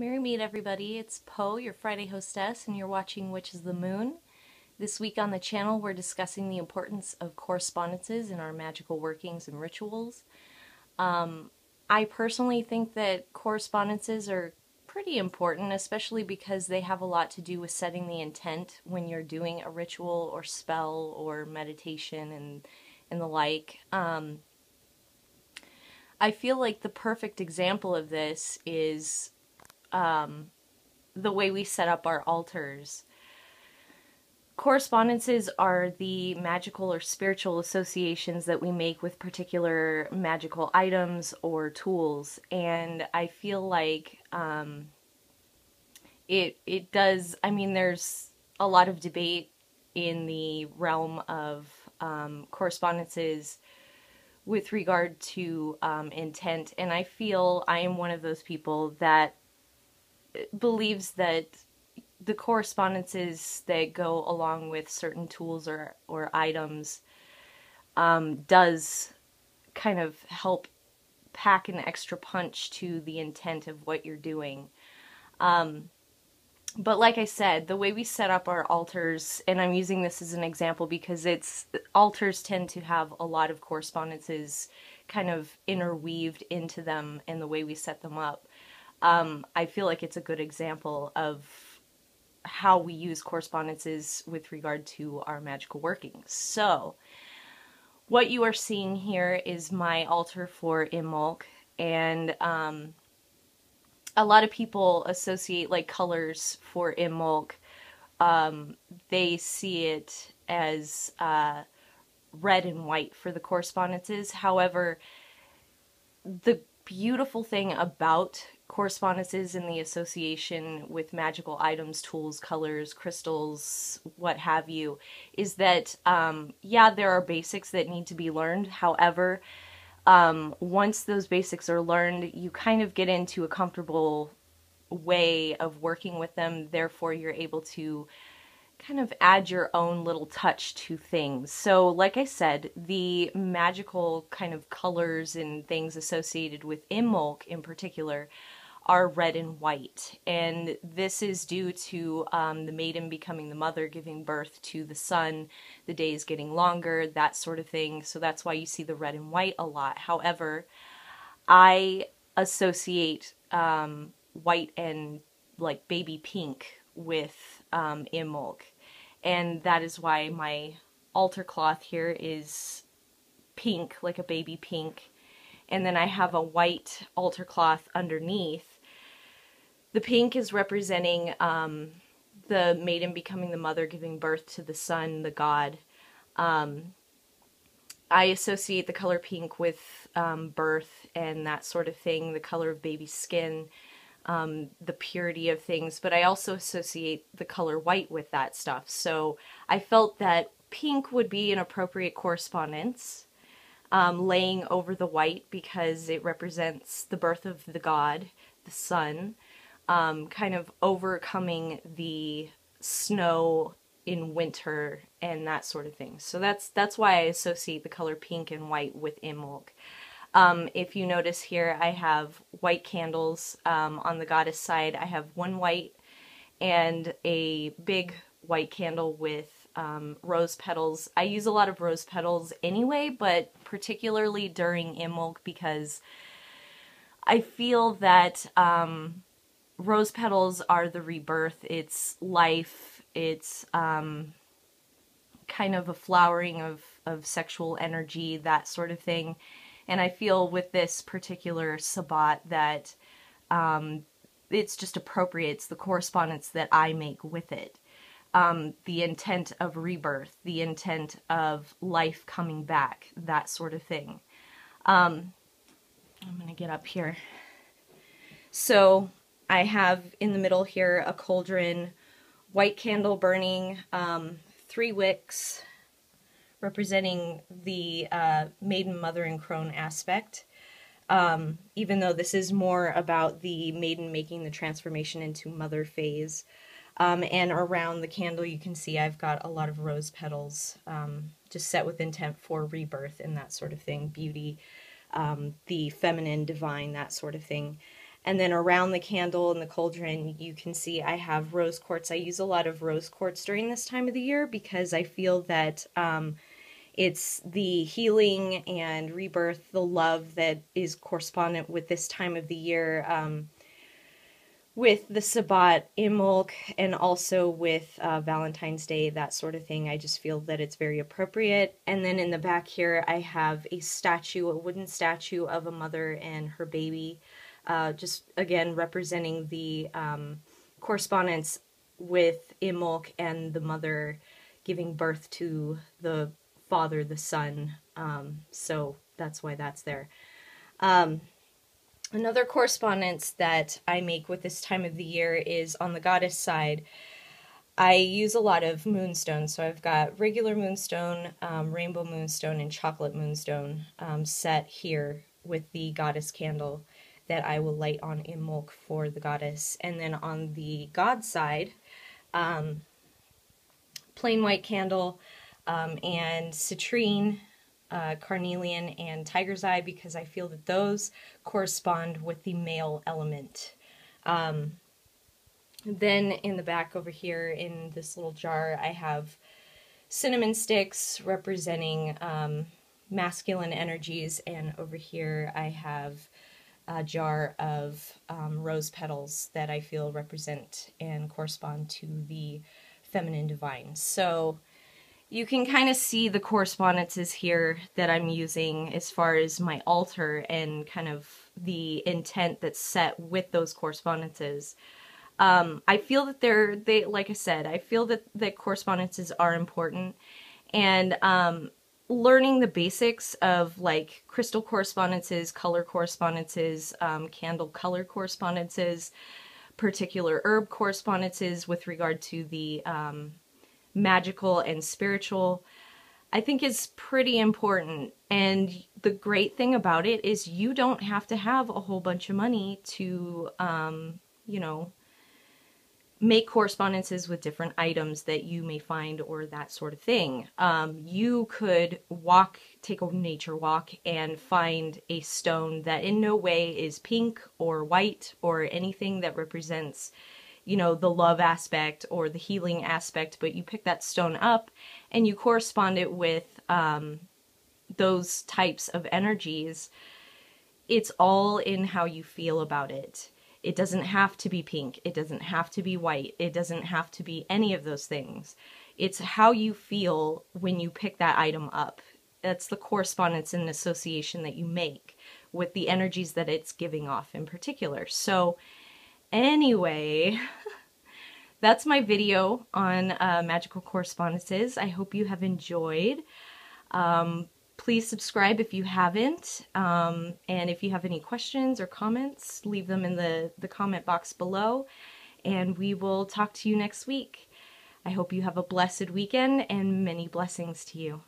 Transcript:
Merry meet everybody, it's Poe, your Friday hostess, and you're watching Which is the Moon. This week on the channel we're discussing the importance of correspondences in our magical workings and rituals. I personally think that correspondences are pretty important, especially because they have a lot to do with setting the intent when you're doing a ritual or spell or meditation and the like. I feel like the perfect example of this is the way we set up our altars. Correspondences are the magical or spiritual associations that we make with particular magical items or tools, and I feel like it does. I mean, there's a lot of debate in the realm of correspondences with regard to intent, and I feel I am one of those people that believes that the correspondences that go along with certain tools or items does kind of help pack an extra punch to the intent of what you're doing. But like I said, the way we set up our altars, and I'm using this as an example because altars tend to have a lot of correspondences kind of interweaved into them in the way we set them up. I feel like it's a good example of how we use correspondences with regard to our magical workings. So, what you are seeing here is my altar for Imbolc, and a lot of people associate like colors for Imbolc. They see it as red and white for the correspondences. However, the beautiful thing about correspondences and the association with magical items, tools, colors, crystals, what have you, is that, yeah, there are basics that need to be learned. However, once those basics are learned, you kind of get into a comfortable way of working with them. Therefore, you're able to kind of add your own little touch to things. So, like I said, the magical kind of colors and things associated with Imbolc in particular are red and white, and this is due to the maiden becoming the mother, giving birth to the son, the days getting longer, that sort of thing. So that's why you see the red and white a lot. However, I associate white and like baby pink with Imbolc, and that is why my altar cloth here is pink, like a baby pink, and then I have a white altar cloth underneath. The pink is representing the maiden becoming the mother, giving birth to the son, the god. I associate the color pink with birth and that sort of thing, the color of baby skin, the purity of things, but I also associate the color white with that stuff. So I felt that pink would be an appropriate correspondence, laying over the white because it represents the birth of the god, the sun, kind of overcoming the snow in winter and that sort of thing. So that's why I associate the color pink and white with Imbolc. If you notice here, I have white candles on the goddess side. I have one white and a big white candle with rose petals. I use a lot of rose petals anyway, but particularly during Imbolc because I feel that rose petals are the rebirth. It's life. It's kind of a flowering of sexual energy, that sort of thing. And I feel with this particular sabbat that it's just appropriate. It's the correspondence that I make with it. The intent of rebirth, the intent of life coming back, that sort of thing. I'm going to get up here. So I have in the middle here a cauldron, white candle burning, 3 wicks representing the maiden, mother, and crone aspect. Even though this is more about the maiden making the transformation into mother phase. And around the candle you can see I've got a lot of rose petals, just set with intent for rebirth and that sort of thing, beauty, the feminine, divine, that sort of thing. And then around the candle and the cauldron, you can see I have rose quartz. I use a lot of rose quartz during this time of the year because I feel that it's the healing and rebirth, the love that is correspondent with this time of the year, with the Sabbat, Imbolc, and also with Valentine's Day, that sort of thing. I just feel that it's very appropriate. And then in the back here, I have a statue, a wooden statue of a mother and her baby, just again representing the correspondence with Imbolc and the mother giving birth to the father, the son. So that's why that's there. Another correspondence that I make with this time of the year is on the goddess side. I use a lot of moonstones, so I've got regular moonstone, rainbow moonstone, and chocolate moonstone set here with the goddess candle that I will light on Imbolc for the goddess. And then on the god side, plain white candle and citrine, carnelian, and tiger's eye, because I feel that those correspond with the male element. Then in the back over here in this little jar, I have cinnamon sticks representing masculine energies, and over here I have a jar of rose petals that I feel represent and correspond to the feminine divine. So you can kind of see the correspondences here that I'm using as far as my altar and kind of the intent that's set with those correspondences. I feel that like I said, I feel that correspondences are important, and learning the basics of like crystal correspondences, color correspondences, candle color correspondences, particular herb correspondences with regard to the magical and spiritual, I think is pretty important. And the great thing about it is you don't have to have a whole bunch of money to, you know, make correspondences with different items that you may find or that sort of thing. You could take a nature walk and find a stone that in no way is pink or white or anything that represents, you know, the love aspect or the healing aspect, but you pick that stone up and you correspond it with those types of energies. It's all in how you feel about it. It doesn't have to be pink. It doesn't have to be white. It doesn't have to be any of those things. It's how you feel when you pick that item up. That's the correspondence and association that you make with the energies that it's giving off in particular. So anyway, that's my video on magical correspondences. I hope you have enjoyed. Please subscribe if you haven't, and if you have any questions or comments, leave them in the comment box below, and we will talk to you next week. I hope you have a blessed weekend and many blessings to you.